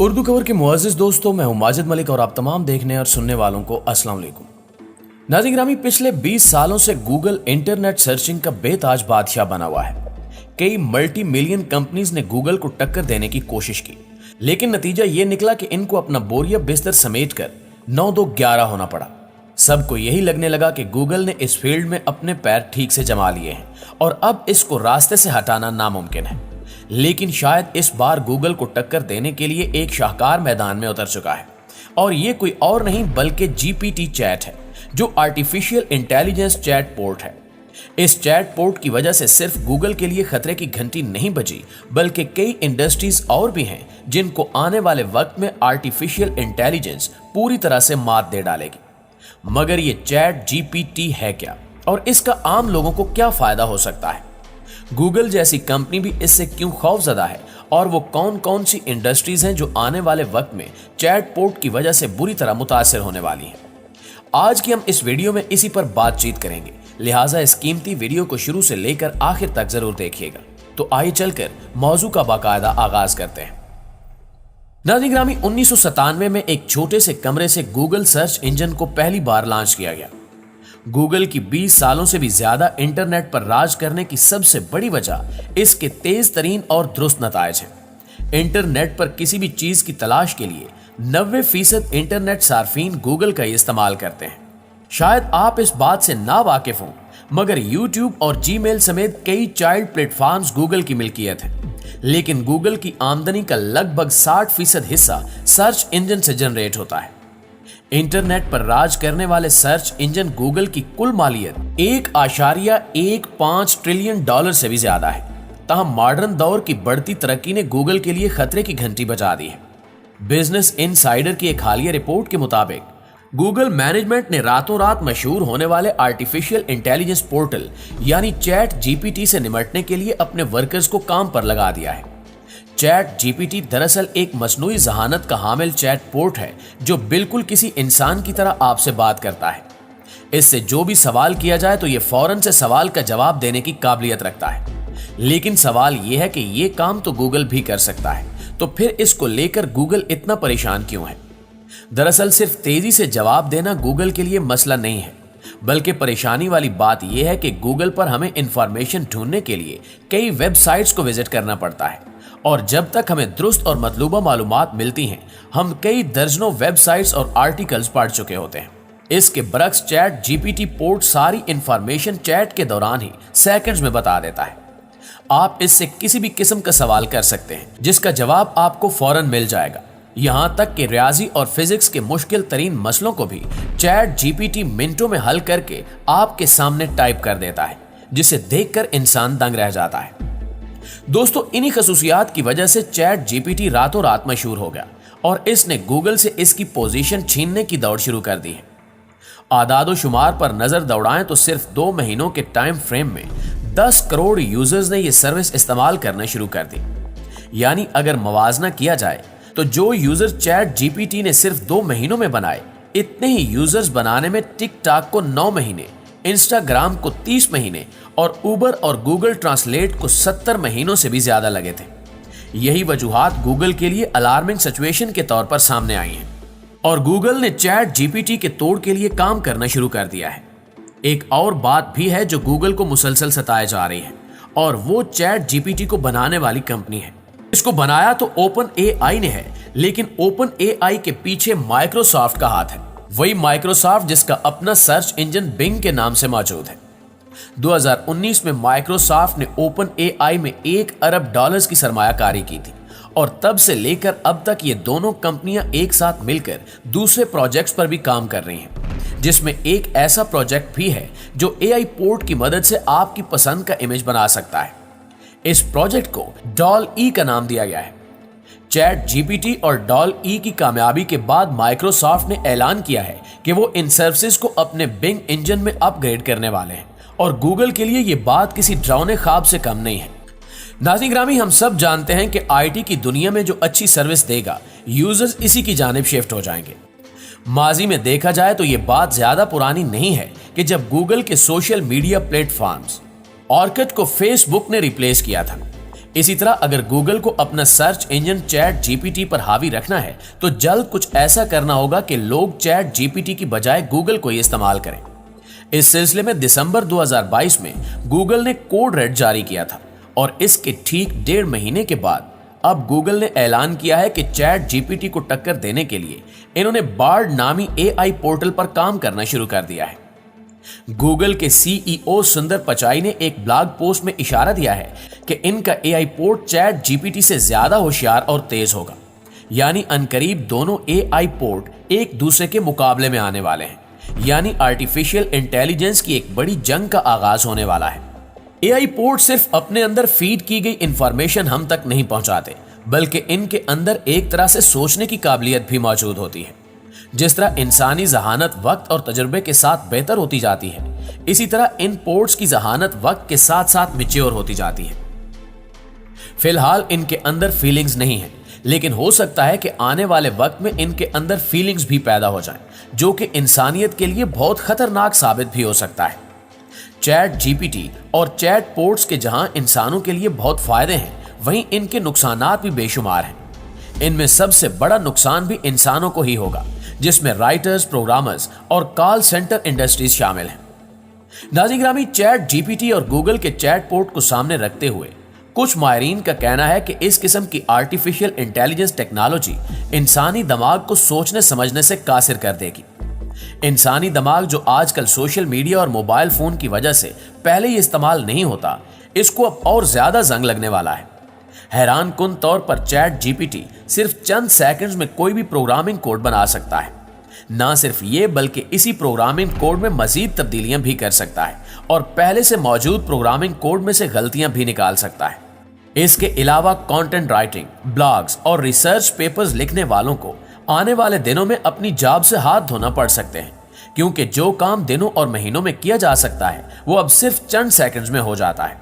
उर्दू खबर के मुअज़्ज़िज़ दोस्तों, मैं हूं माजिद मलिक और आप तमाम देखने और सुनने वालों को अस्सलाम वालेकुम। नाज़रीन ग्रामी, पिछले 20 सालों से गूगल इंटरनेट सर्चिंग का बेताज बादशाह बना हुआ है। कई मल्टी मिलियन कंपनीज ने गूगल को टक्कर देने की कोशिश की, लेकिन नतीजा ये निकला कि इनको अपना बोरिया बिस्तर समेट कर 9-2-11 होना पड़ा। सबको यही लगने लगा कि गूगल ने इस फील्ड में अपने पैर ठीक से जमा लिए हैं और अब इसको रास्ते से हटाना नामुमकिन है। लेकिन शायद इस बार गूगल को टक्कर देने के लिए एक शाहकार मैदान में उतर चुका है, और ये कोई और नहीं बल्कि GPT चैट है, जो आर्टिफिशियल इंटेलिजेंस चैट पोर्ट है। इस चैट पोर्ट की वजह से सिर्फ गूगल के लिए खतरे की घंटी नहीं बजी, बल्कि कई इंडस्ट्रीज और भी हैं जिनको आने वाले वक्त में आर्टिफिशियल इंटेलिजेंस पूरी तरह से मात दे डालेगी। मगर ये चैट GPT है क्या, और इसका आम लोगों को क्या फायदा हो सकता है? गूगल जैसी कंपनी भी इससे क्यों खौफजदा है, और वो कौन कौन सी इंडस्ट्रीज हैं जो आने वाले वक्त में चैट पोर्ट की वजह से बुरी तरह मुतासिर होने वाली हैं? आज की हम इस वीडियो में इसी पर बातचीत करेंगे, लिहाजा इस कीमती वीडियो को शुरू से लेकर आखिर तक जरूर देखिएगा। तो आइए चलकर मौजू का बाकायदा आगाज करते हैं। नाज़रीन ग्रामी, 1997 में एक छोटे से कमरे से गूगल सर्च इंजन को पहली बार लॉन्च किया गया। गूगल की 20 सालों से भी ज्यादा इंटरनेट पर राज करने की सबसे बड़ी वजह इसके तेज तरीन और दुरुस्त नताइज हैं। इंटरनेट पर किसी भी चीज की तलाश के लिए 90% इंटरनेट सार्फिन गूगल का इस्तेमाल करते हैं। शायद आप इस बात से ना वाकिफ हों, मगर YouTube और Gmail समेत कई चाइल्ड प्लेटफॉर्म्स गूगल की मिल्कियत है, लेकिन गूगल की आमदनी का लगभग 60% हिस्सा सर्च इंजन से जनरेट होता है। इंटरनेट पर राज करने वाले सर्च इंजन गूगल की कुल मालियत $1.15 ट्रिलियन से भी ज्यादा है। ताहम मॉडर्न दौर की बढ़ती तरक्की ने गूगल के लिए खतरे की घंटी बजा दी है। बिजनेस इनसाइडर की एक हालिया रिपोर्ट के मुताबिक गूगल मैनेजमेंट ने रातों रात मशहूर होने वाले आर्टिफिशियल इंटेलिजेंस पोर्टल यानी चैट GPT से निपटने के लिए अपने वर्कर्स को काम पर लगा दिया है। चैट GPT दरअसल एक मसनूई जहानत का हामिल चैट पोर्ट है, जो बिल्कुल किसी इंसान की तरह आपसे बात करता है। इससे जो भी सवाल किया जाए तो ये फौरन से सवाल का जवाब देने की काबिलियत रखता है। लेकिन सवाल यह है कि ये काम तो गूगल भी कर सकता है, तो फिर इसको लेकर गूगल इतना परेशान क्यों है? दरअसल सिर्फ तेजी से जवाब देना गूगल के लिए मसला नहीं है, बल्कि परेशानी वाली बात यह है कि गूगल पर हमें इंफॉर्मेशन ढूंढने के लिए कई वेबसाइट्स को विजिट करना पड़ता है, और जब तक हमें दुरुस्त और मतलूबा मालूमात मिलती हैं, हम कई दर्जनों वेबसाइट्स और आर्टिकल्स पढ़ चुके होते हैं। इसके बरक्स चैट GPT पोर्ट सारी इंफॉर्मेशन चैट के दौरान ही सेकंड्स में बता देता है। आप इससे किसी भी किस्म का सवाल कर सकते हैं, जिसका जवाब आपको फौरन मिल जाएगा। यहां तक कि रियाजी और फिजिक्स के मुश्किल तरीन मसलों को भी चैट GPT मिनटों में हल करके आपके सामने टाइप कर देता है, जिसे देखकर इंसान दंग रह जाता है। दोस्तों, इन्हीं खसूसियात की वजह से चैट GPT रातों रात मशहूर हो गया, और इसने गूगल से इसकी पोजीशन छीनने की दौड़ शुरू कर दी है। आदादो शुमार पर नजर दौड़ाएं तो सिर्फ 2 महीनों के टाइम फ्रेम में 10 करोड़ यूजर्स ने यह सर्विस इस्तेमाल करना शुरू कर दी। यानी अगर मवाजना किया जाए तो जो यूजर चैट GPT ने सिर्फ 2 महीनों में बनाए, इतने ही यूजर्स बनाने में टिकटॉक को 9 महीने, इंस्टाग्राम को 30 महीने और उबर और गूगल ट्रांसलेट को 70 महीनों से भी ज्यादा लगे थे। यही वजूहात गूगल के लिए अलार्मिंग सिचुएशन के तौर पर सामने आई हैं, और गूगल ने चैट GPT के तोड़ के लिए काम करना शुरू कर दिया है। एक और बात भी है जो गूगल को मुसलसल सताए जा रही है, और वो चैट GPT को बनाने वाली कंपनी है। इसको बनाया तो OpenAI ने है, लेकिन OpenAI के पीछे माइक्रोसॉफ्ट का हाथ है। वही माइक्रोसॉफ्ट जिसका अपना सर्च इंजन Bing के नाम से मौजूद है। 2019 में माइक्रोसॉफ्ट ने OpenAI में $1 अरब की सरमायाकारी की थी, और तब से लेकर अब तक ये दोनों कंपनियां एक साथ मिलकर दूसरे प्रोजेक्ट्स पर भी काम कर रही हैं, जिसमें एक ऐसा प्रोजेक्ट भी है जो AI पोर्ट की मदद से आपकी पसंद का इमेज बना सकता है। इस प्रोजेक्ट को DALL-E का नाम दिया गया है। चैट GPT और DALL-E की कामयाबी के बाद माइक्रोसॉफ्ट ने ऐलान किया है कि वो इन सर्विसेज को अपने Bing इंजन में अपग्रेड करने वाले हैं, और गूगल के लिए ये बात किसी डरावने ख्वाब से कम नहीं है। नाज़रीन ग्रामी, हम सब जानते हैं कि IT की दुनिया में जो अच्छी सर्विस देगा, यूजर्स इसी की जानिब शिफ्ट हो जाएंगे। माजी में देखा जाए तो ये बात ज्यादा पुरानी नहीं है कि जब गूगल के सोशल मीडिया प्लेटफॉर्म्स ऑर्किड को फेसबुक ने रिप्लेस किया था। इसी तरह अगर गूगल को अपना सर्च इंजन चैट जीपीटी पर हावी रखना है तो जल्द कुछ ऐसा करना होगा कि लोग चैट जीपीटी की बजाय गूगल को ही इस्तेमाल करें। इस सिलसिले में दिसंबर 2022 में गूगल ने कोड रेड जारी किया था और इसके ठीक 1.5 महीने के बाद अब गूगल ने ऐलान किया है कि चैट जीपीटी को टक्कर देने के लिए इन्होंने बार्ड नामी एआई पोर्टल पर काम करना शुरू कर दिया है। गूगल के सीईओ सुंदर पिचाई ने एक ब्लॉग पोस्ट में इशारा दिया है कि इनका एआई पोर्ट चैट जीपीटी से ज्यादा होशियार और तेज होगा, यानी अनकरीब दोनों एआई पोर्ट एक दूसरे के मुकाबले में आने वाले हैं, यानी आर्टिफिशियल इंटेलिजेंस की एक बड़ी जंग का आगाज होने वाला है। एआई पोर्ट सिर्फ अपने अंदर फीड की गई इंफॉर्मेशन हम तक नहीं पहुंचाते, बल्कि इनके अंदर एक तरह से सोचने की काबिलियत भी मौजूद होती है। जिस तरह इंसानी जहानत वक्त और तजुर्बे के साथ बेहतर होती जाती है, इसी तरह इन पोर्ट्स की जहानत वक्त के साथ साथ मैच्योर होती जाती है। फिलहाल इनके अंदर फीलिंग्स नहीं है, लेकिन हो सकता है कि आने वाले वक्त में इनके अंदर फीलिंग्स भी पैदा हो जाएं, जो कि इंसानियत के लिए बहुत खतरनाक साबित भी हो सकता है। चैट जीपीटी और चैट पोर्ट्स के जहां इंसानों के लिए बहुत फायदे हैं, वहीं इनके नुकसानात भी बेशुमार हैं। इनमें सबसे बड़ा नुकसान भी इंसानों को ही होगा, जिसमें राइटर्स, प्रोग्रामर्स और कॉल सेंटर इंडस्ट्रीज शामिल हैं। नाज़रीन गिरामी, चैट जीपीटी और गूगल के चैट पोर्ट को सामने रखते हुए कुछ माहिरीन का कहना है कि इस किस्म की आर्टिफिशियल इंटेलिजेंस टेक्नोलॉजी इंसानी दिमाग को सोचने समझने से कासिर कर देगी। इंसानी दिमाग जो आजकल सोशल मीडिया और मोबाइल फोन की वजह से पहले ही इस्तेमाल नहीं होता, इसको अब और ज्यादा जंग लगने वाला है। हैरान कुन तौर पर चैट जीपीटी सिर्फ चंद सेकंड्स में कोई भी प्रोग्रामिंग कोड बना सकता है। ना सिर्फ ये, बल्कि इसी प्रोग्रामिंग कोड में मजीद तब्दीलियां भी कर सकता है और पहले से मौजूद प्रोग्रामिंग कोड में से गलतियां भी निकाल सकता है। इसके अलावा कंटेंट राइटिंग, ब्लॉग्स और रिसर्च पेपर्स लिखने वालों को आने वाले दिनों में अपनी जॉब से हाथ धोना पड़ सकते हैं, क्योंकि जो काम दिनों और महीनों में किया जा सकता है वो अब सिर्फ चंद सेकंड्स में हो जाता है।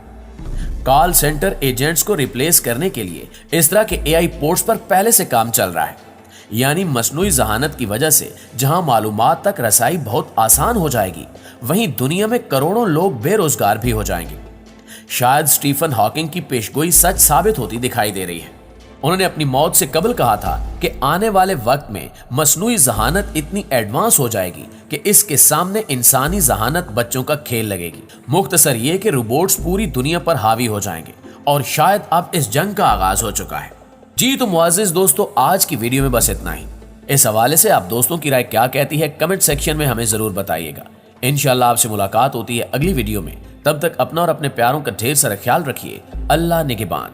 कॉल सेंटर एजेंट्स को रिप्लेस करने के लिए इस तरह के एआई पोर्ट्स पर पहले से काम चल रहा है, यानी मसनूई जहानत की वजह से जहां मालूमात तक रसाई बहुत आसान हो जाएगी, वहीं दुनिया में करोड़ों लोग बेरोजगार भी हो जाएंगे। शायद स्टीफन हॉकिंग की पेशगोई सच साबित होती दिखाई दे रही है। उन्होंने अपनी मौत से कबल कहा था कि आने वाले वक्त में मसनूई जहानत इतनी एडवांस हो जाएगी कि इसके सामने इंसानी जहानत बच्चों का खेल लगेगी। मुख्तसर ये कि रोबोट्स पूरी दुनिया पर हावी हो जाएंगे और शायद अब इस जंग का आगाज हो चुका है। जी तो मुआज़िज़ दोस्तों, आज की वीडियो में बस इतना ही। इस हवाले से आप दोस्तों की राय क्या कहती है, कमेंट सेक्शन में हमें जरूर बताइएगा। इंशाअल्लाह आपसे मुलाकात होती है अगली वीडियो में। तब तक अपना और अपने प्यारों का ढेर सारा ख्याल रखिए। अल्लाह निगहबान।